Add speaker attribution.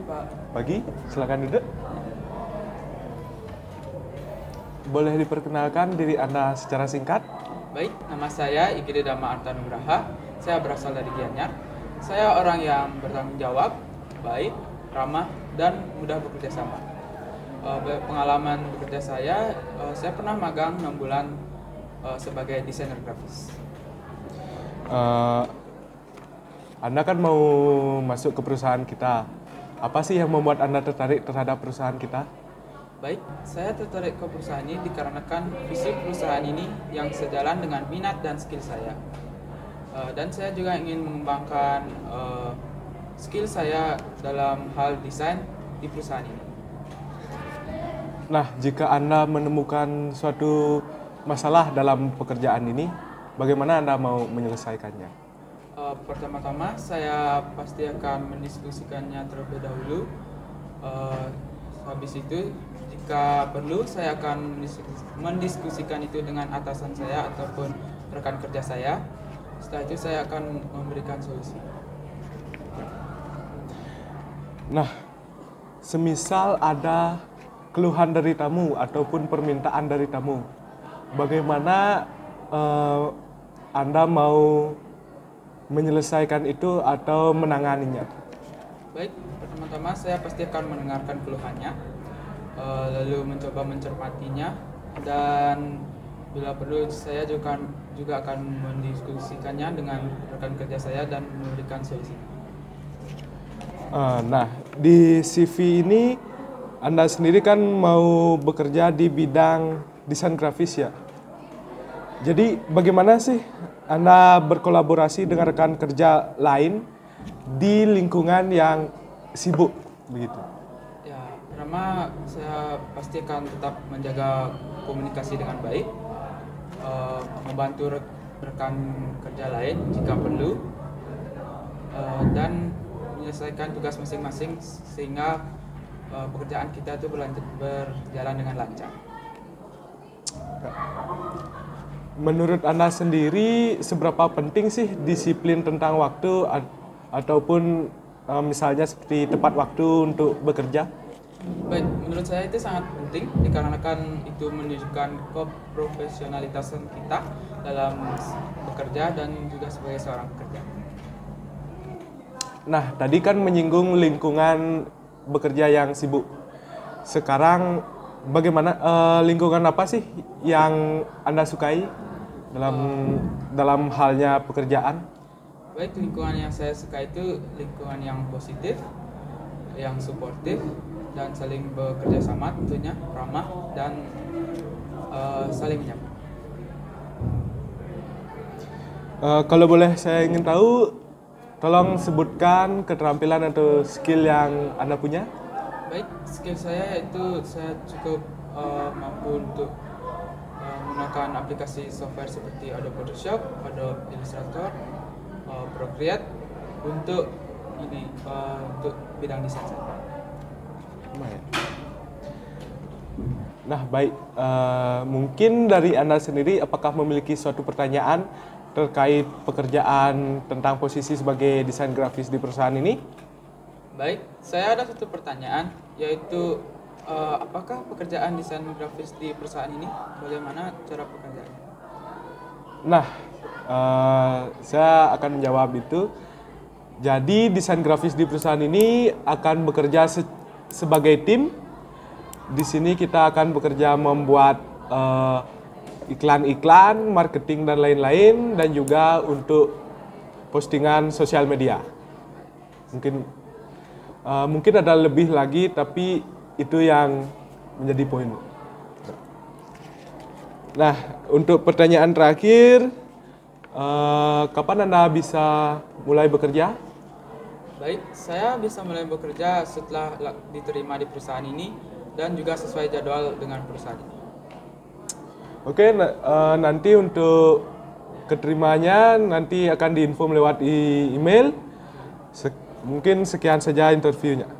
Speaker 1: Pak.
Speaker 2: Pagi, silakan duduk. Boleh diperkenalkan diri Anda secara singkat?
Speaker 1: Baik, nama saya Igede Dama Arta Nugraha. Saya berasal dari Gianyar. Saya orang yang bertanggung jawab, baik, ramah, dan mudah bekerja sama. Pengalaman bekerja saya pernah magang 6 bulan sebagai desainer grafis.
Speaker 2: Anda kan mau masuk ke perusahaan kita. Apa sih yang membuat Anda tertarik terhadap perusahaan kita?
Speaker 1: Baik, saya tertarik ke perusahaan ini dikarenakan visi perusahaan ini yang sejalan dengan minat dan skill saya. Dan saya juga ingin mengembangkan skill saya dalam hal desain di perusahaan ini.
Speaker 2: Nah, jika Anda menemukan suatu masalah dalam pekerjaan ini, bagaimana Anda mau menyelesaikannya?
Speaker 1: Pertama-tama saya pasti akan mendiskusikannya terlebih dahulu. Habis itu, jika perlu saya akan mendiskusikan itu dengan atasan saya ataupun rekan kerja saya. Setelah itu saya akan memberikan solusi.
Speaker 2: Nah, semisal ada keluhan dari tamu ataupun permintaan dari tamu, bagaimana Anda mau menyelesaikan itu atau menanganinya?
Speaker 1: Baik, pertama-tama saya pasti akan mendengarkan keluhannya, lalu mencoba mencermatinya, dan bila perlu saya juga akan mendiskusikannya dengan rekan kerja saya dan memberikan solusi.
Speaker 2: Nah, di CV ini Anda sendiri kan mau bekerja di bidang desain grafis ya. Jadi bagaimana sih Anda berkolaborasi dengan rekan kerja lain di lingkungan yang sibuk begitu?
Speaker 1: Ya, pertama saya pasti akan tetap menjaga komunikasi dengan baik, membantu rekan kerja lain jika perlu, dan menyelesaikan tugas masing-masing sehingga pekerjaan kita itu berjalan dengan lancar.
Speaker 2: Menurut Anda sendiri, seberapa penting sih disiplin tentang waktu ataupun misalnya seperti tepat waktu untuk bekerja?
Speaker 1: Baik, menurut saya itu sangat penting dikarenakan itu menunjukkan keprofesionalitasan kita dalam bekerja dan juga sebagai seorang pekerja.
Speaker 2: Nah, tadi kan menyinggung lingkungan bekerja yang sibuk. Sekarang bagaimana lingkungan apa sih yang Anda sukai dalam halnya pekerjaan?
Speaker 1: Baik, lingkungan yang saya suka itu lingkungan yang positif, yang suportif, dan saling bekerja sama tentunya, ramah, dan saling menyapa.
Speaker 2: Kalau boleh saya ingin tahu, tolong sebutkan keterampilan atau skill yang Anda punya.
Speaker 1: Baik, skill saya itu saya cukup mampu untuk menggunakan aplikasi software seperti Adobe Photoshop, Adobe Illustrator, Procreate untuk bidang desain saya. Nah,
Speaker 2: baik. Mungkin dari Anda sendiri, apakah memiliki suatu pertanyaan terkait pekerjaan tentang posisi sebagai desain grafis di perusahaan ini?
Speaker 1: Baik, saya ada satu pertanyaan, yaitu apakah pekerjaan desain grafis di perusahaan ini, bagaimana cara pekerjaannya?
Speaker 2: Nah, saya akan menjawab itu. Jadi desain grafis di perusahaan ini akan bekerja sebagai tim. Di sini kita akan bekerja membuat iklan-iklan, marketing dan lain-lain, dan juga untuk postingan sosial media. Mungkin ada lebih lagi, tapi itu yang menjadi poin. Nah, untuk pertanyaan terakhir, kapan Anda bisa mulai bekerja?
Speaker 1: Baik, saya bisa mulai bekerja setelah diterima di perusahaan ini dan juga sesuai jadwal dengan perusahaan ini.
Speaker 2: Oke, nanti untuk keterimanya nanti akan diinform lewat email. Mungkin sekian saja interviewnya.